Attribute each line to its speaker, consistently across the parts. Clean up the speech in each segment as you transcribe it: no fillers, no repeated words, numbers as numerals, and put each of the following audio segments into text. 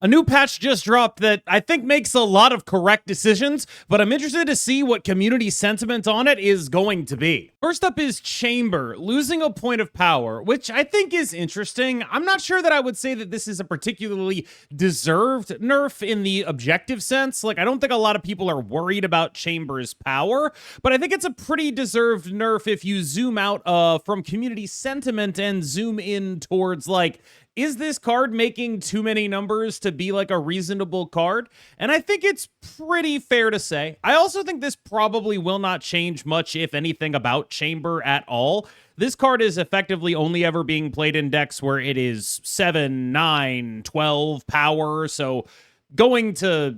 Speaker 1: A new patch just dropped that I think makes a lot of correct decisions, but I'm interested to see what community sentiment on it is going to be. First up is Chamber, losing a point of power, which I think is interesting. I'm not sure that I would say that this is a particularly deserved nerf in the objective sense. Like, I don't think a lot of people are worried about Chamber's power, but I think it's a pretty deserved nerf if you zoom out from community sentiment and zoom in towards, like, is this card making too many numbers to be like a reasonable card? And I think it's pretty fair to say. I also think this probably will not change much, if anything, about Chamber at all. This card is effectively only ever being played in decks where it is 7, 9, 12 power. So going to,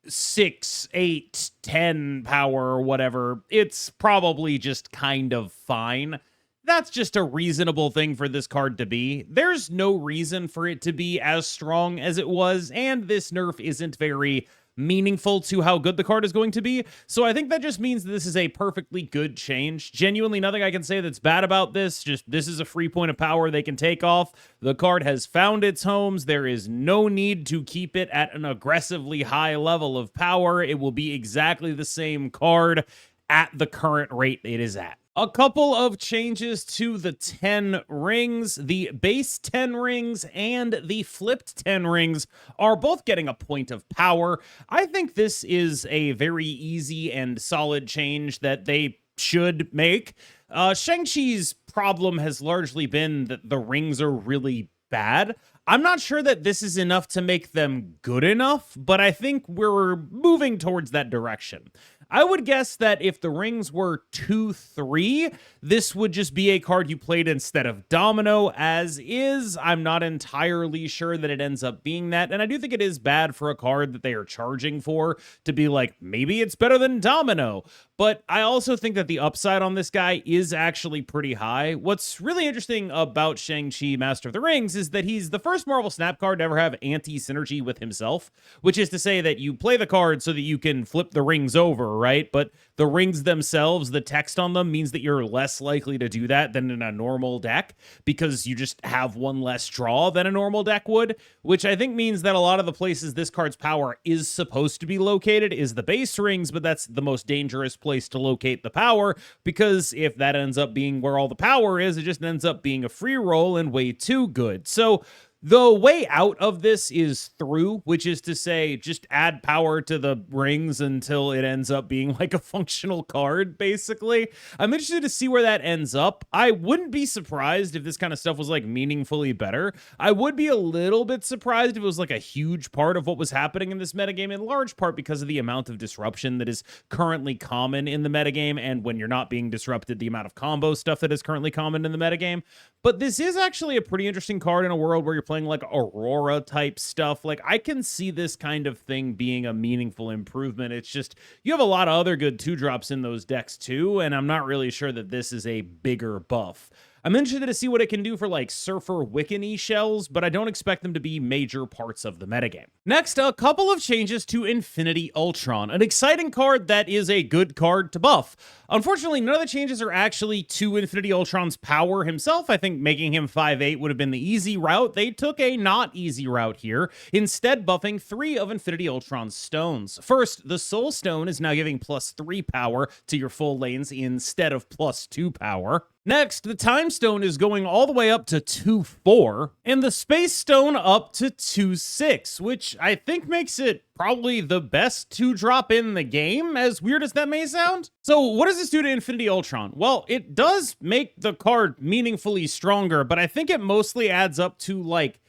Speaker 1: 6, 8, 10 power or whatever, it's probably just kind of fine. That's just a reasonable thing for this card to be. There's no reason for it to be as strong as it was, and this nerf isn't very meaningful to how good the card is going to be. So I think that just means that this is a perfectly good change. Genuinely nothing I can say that's bad about this. Just this is a free point of power they can take off. The card has found its homes. There is no need to keep it at an aggressively high level of power. It will be exactly the same card at the current rate it is at. A couple of changes to the 10 rings. The base 10 rings and the flipped 10 rings are both getting a point of power. I think this is a very easy and solid change that they should make. Shang-Chi's problem has largely been that the rings are really bad. I'm not sure that this is enough to make them good enough, but I think we're moving towards that direction. I would guess that if the rings were 2-3, this would just be a card you played instead of Domino as is. I'm not entirely sure that it ends up being that, and I do think it is bad for a card that they are charging for to be like, maybe it's better than Domino. But I also think that the upside on this guy is actually pretty high. What's really interesting about Shang-Chi Master of the Rings is that he's the first Marvel Snap card to ever have anti-synergy with himself, which is to say that you play the card so that you can flip the rings over, right? But the rings themselves, the text on them means that you're less likely to do that than in a normal deck because you just have one less draw than a normal deck would, which I think means that a lot of the places this card's power is supposed to be located is the base rings, but that's the most dangerous place to locate the power, because if that ends up being where all the power is, it just ends up being a free roll and way too good. So the way out of this is through, which is to say just add power to the rings until it ends up being like a functional card, basically. I'm interested to see where that ends up. I wouldn't be surprised if this kind of stuff was like meaningfully better. I would be a little bit surprised if it was like a huge part of what was happening in this metagame, in large part because of the amount of disruption that is currently common in the metagame, and when you're not being disrupted, the amount of combo stuff that is currently common in the metagame. But this is actually a pretty interesting card in a world where you're playing like Aurora type stuff. Like, I can see this kind of thing being a meaningful improvement. It's just, you have a lot of other good 2-drops in those decks too, and I'm not really sure that this is a bigger buff. I'm interested to see what it can do for like Surfer Wiccan shells, but I don't expect them to be major parts of the metagame. Next, a couple of changes to Infinity Ultron, an exciting card that is a good card to buff. Unfortunately, none of the changes are actually to Infinity Ultron's power himself. I think making him 5/8 would have been the easy route. They took a not easy route here, instead buffing 3 of Infinity Ultron's stones. First, the Soul Stone is now giving +3 power to your full lanes instead of +2 power. Next, the Time Stone is going all the way up to 2/4, and the Space Stone up to 2/6, which I think makes it probably the best 2-drop in the game, as weird as that may sound. So what does this do to Infinity Ultron? Well, it does make the card meaningfully stronger, but I think it mostly adds up to like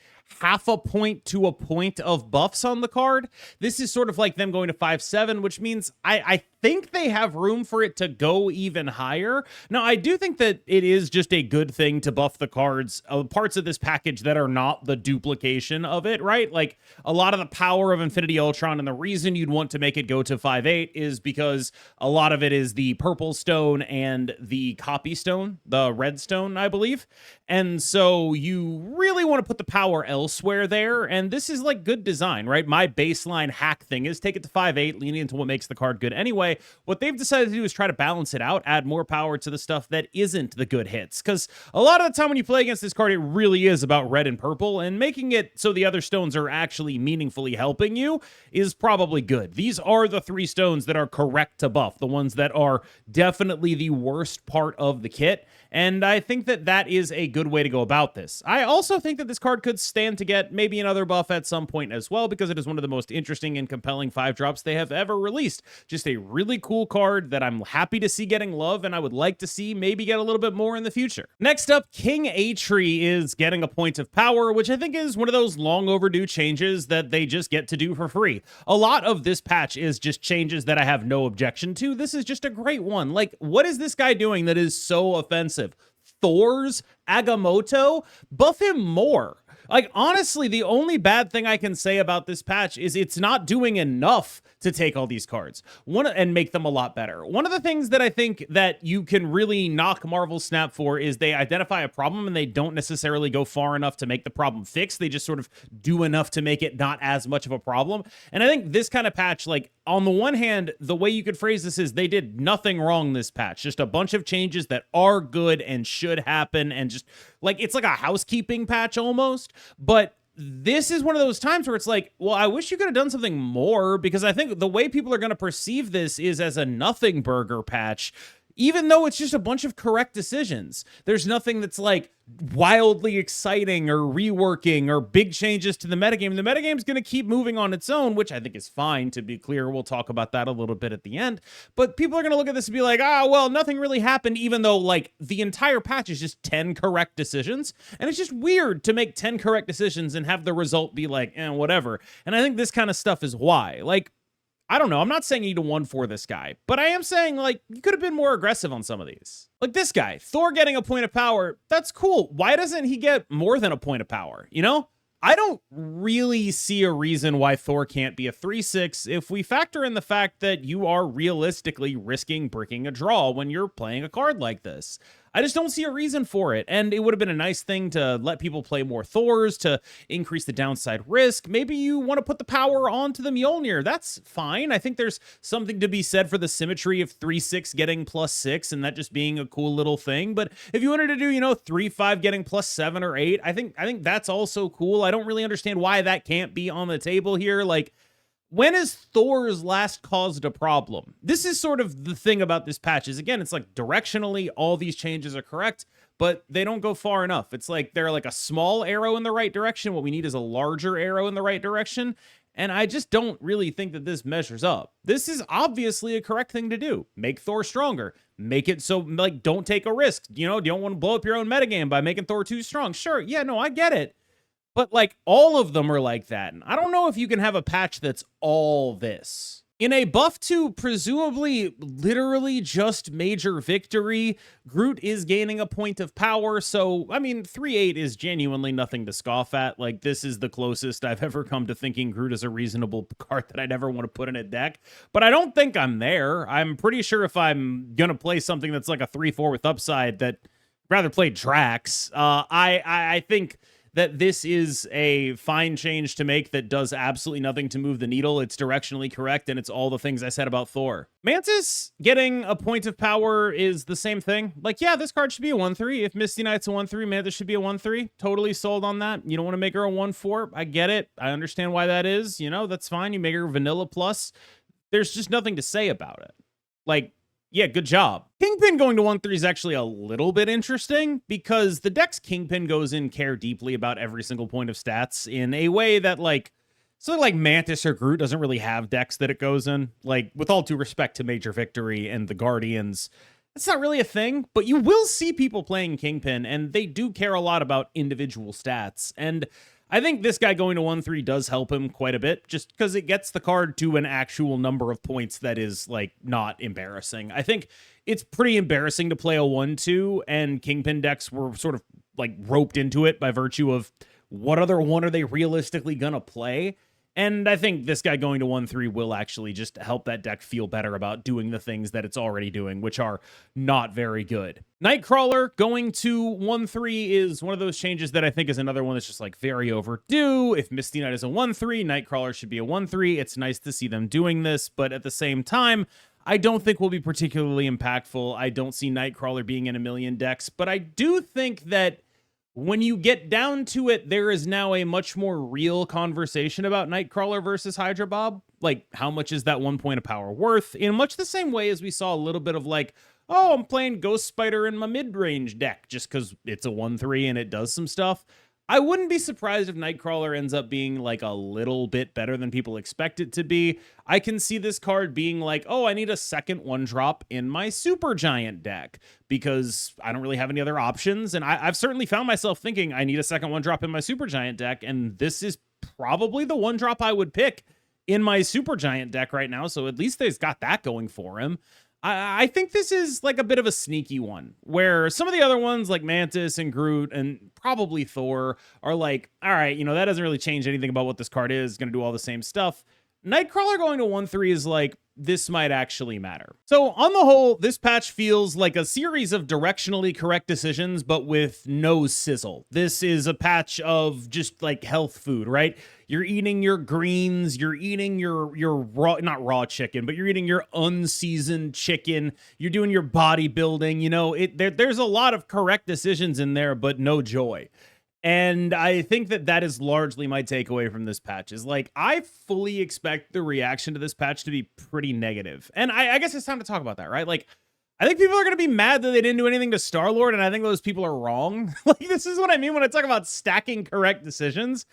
Speaker 1: half a point to a point of buffs on the card. This is sort of like them going to 5/7, which means I think they have room for it to go even higher. Now, I do think that it is just a good thing to buff the cards, parts of this package that are not the duplication of it, right? Like, a lot of the power of Infinity Ultron, and the reason you'd want to make it go to 5/8 is because a lot of it is the purple stone and the copy stone, the red stone, I believe. And so you really want to put the power elsewhere there, and this is like good design, right? My baseline hack thing is take it to 5/8, leaning into what makes the card good anyway, why what they've decided to do is try to balance it out, add more power to the stuff that isn't the good hits. Because a lot of the time when you play against this card, it really is about red and purple, and making it so the other stones are actually meaningfully helping you is probably good. These are the 3 stones that are correct to buff, the ones that are definitely the worst part of the kit, and I think that that is a good way to go about this. I also think that this card could stand to get maybe another buff at some point as well, because it is one of the most interesting and compelling 5-drops they have ever released. Just a really cool card that I'm happy to see getting love, and I would like to see maybe get a little bit more in the future. Next up, King Eitri is getting a point of power, which I think is one of those long overdue changes that they just get to do for free. A lot of this patch is just changes that I have no objection to. This is just a great one. Like, what is this guy doing that is so offensive? Thor's Agamotto? Buff him more. Like, honestly, the only bad thing I can say about this patch is it's not doing enough to take all these cards and make them a lot better. One of the things that I think that you can really knock Marvel Snap for is they identify a problem and they don't necessarily go far enough to make the problem fixed. They just sort of do enough to make it not as much of a problem. And I think this kind of patch, like, on the one hand, the way you could phrase this is they did nothing wrong this patch. Just a bunch of changes that are good and should happen, and just, like, it's like a housekeeping patch almost. But this is one of those times where it's like, well, I wish you could have done something more, because I think the way people are going to perceive this is as a nothing burger patch, even though it's just a bunch of correct decisions. There's nothing that's like wildly exciting or reworking or big changes to the metagame. The metagame's going to keep moving on its own, which I think is fine, to be clear. We'll talk about that a little bit at the end. But people are going to look at this and be like, well, nothing really happened, even though, like, the entire patch is just 10 correct decisions. And it's just weird to make 10 correct decisions and have the result be like, whatever. And I think this kind of stuff is why. Like, I don't know. I'm not saying you need to 1-4 this guy, but I am saying, like, you could have been more aggressive on some of these. Like this guy, Thor getting a point of power. That's cool. Why doesn't he get more than a point of power? You know? I don't really see a reason why Thor can't be a 3/6 if we factor in the fact that you are realistically risking breaking a draw when you're playing a card like this. I just don't see a reason for it, and it would have been a nice thing to let people play more Thors to increase the downside risk. Maybe you want to put the power onto the Mjolnir. That's fine. I think there's something to be said for the symmetry of 3/6 getting +6 and that just being a cool little thing. But if you wanted to do, 3/5 getting +7 or 8, I think that's also cool. I don't really understand why that can't be on the table here. Like, when has Thor's last caused a problem? This is sort of the thing about this patch is, again, it's like directionally all these changes are correct, but they don't go far enough. It's like they're like a small arrow in the right direction. What we need is a larger arrow in the right direction. And I just don't really think that this measures up. This is obviously a correct thing to do. Make Thor stronger. Make it so, like, don't take a risk. You don't want to blow up your own metagame by making Thor too strong. Sure, yeah, no, I get it. But, like, all of them are like that. And I don't know if you can have a patch that's all this. In a buff to presumably literally just major victory, Groot is gaining a point of power. So, I mean, 3/8 is genuinely nothing to scoff at. Like, this is the closest I've ever come to thinking Groot is a reasonable card that I'd ever want to put in a deck. But I don't think I'm there. I'm pretty sure if I'm going to play something that's like a 3/4 with upside, that I'd rather play Drax. I think that this is a fine change to make that does absolutely nothing to move the needle. It's directionally correct, and it's all the things I said about Thor. Mantis getting a point of power is the same thing. Like, yeah, this card should be a 1/3. If Misty Knight's a 1/3, Mantis should be a 1/3. Totally sold on that. You don't want to make her a 1/4. I get it. I understand why that is. That's fine. You make her vanilla plus. There's just nothing to say about it. Like, yeah, good job. Kingpin going to 1/3 is actually a little bit interesting because the deck's Kingpin goes in care deeply about every single point of stats in a way that, like, so like Mantis or Groot doesn't really have decks that it goes in. Like, with all due respect to Major Victory and the Guardians, that's not really a thing, but you will see people playing Kingpin, and they do care a lot about individual stats. And I think this guy going to 1/3 does help him quite a bit, just because it gets the card to an actual number of points that is, like, not embarrassing. I think it's pretty embarrassing to play a 1/2, and Kingpin decks were sort of, like, roped into it by virtue of what other one are they realistically gonna play? And I think this guy going to 1/3 will actually just help that deck feel better about doing the things that it's already doing, which are not very good. Nightcrawler going to 1/3 is one of those changes that I think is another one that's just, like, very overdue. If Misty Knight is a 1/3, Nightcrawler should be a 1/3. It's nice to see them doing this, but at the same time, I don't think will be particularly impactful. I don't see Nightcrawler being in a million decks, but I do think that when you get down to it, there is now a much more real conversation about Nightcrawler versus Hydra Bob. Like, how much is that 1 point of power worth? In much the same way as we saw a little bit of like, oh, I'm playing Ghost Spider in my mid-range deck just because it's a 1/3 and it does some stuff. I wouldn't be surprised if Nightcrawler ends up being like a little bit better than people expect it to be. I can see this card being like, oh, I need a second 1-drop in my Super Giant deck because I don't really have any other options. And I've certainly found myself thinking I need a second 1-drop in my Super Giant deck. And this is probably the 1-drop I would pick in my Super Giant deck right now. So at least he's got that going for him. I think this is like a bit of a sneaky one where some of the other ones like Mantis and Groot and probably Thor are like, all right, that doesn't really change anything about what this card is. It's going to do all the same stuff. Nightcrawler going to 1/3 is like, this might actually matter. So on the whole, this patch feels like a series of directionally correct decisions, but with no sizzle. This is a patch of just like health food, right? You're eating your greens, you're eating your raw, not raw chicken, but you're eating your unseasoned chicken. You're doing your bodybuilding, there's a lot of correct decisions in there, but no joy. And I think that is largely my takeaway from this patch is like, I fully expect the reaction to this patch to be pretty negative. And I guess it's time to talk about that, right? Like, I think people are going to be mad that they didn't do anything to Star-Lord, and I think those people are wrong. Like, this is what I mean when I talk about stacking correct decisions.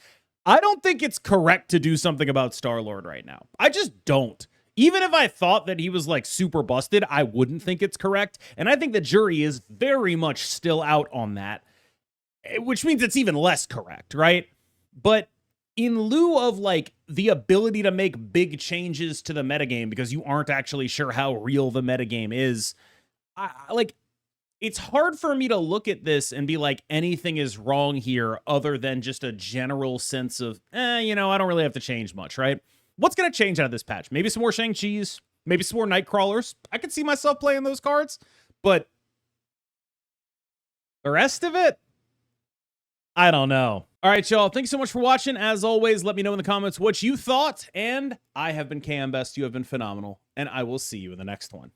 Speaker 1: I don't think it's correct to do something about Star-Lord right now. I just don't. Even if I thought that he was like super busted, I wouldn't think it's correct. And I think the jury is very much still out on that, which means it's even less correct, right? But in lieu of like the ability to make big changes to the metagame because you aren't actually sure how real the metagame is, it's hard for me to look at this and be like, anything is wrong here other than just a general sense of, I don't really have to change much, right? What's going to change out of this patch? Maybe some more Shang-Chis, maybe some more Nightcrawlers. I could see myself playing those cards, but the rest of it, I don't know. All right, y'all. Thanks so much for watching. As always, let me know in the comments what you thought. And I have been KMBest. You have been phenomenal. And I will see you in the next one.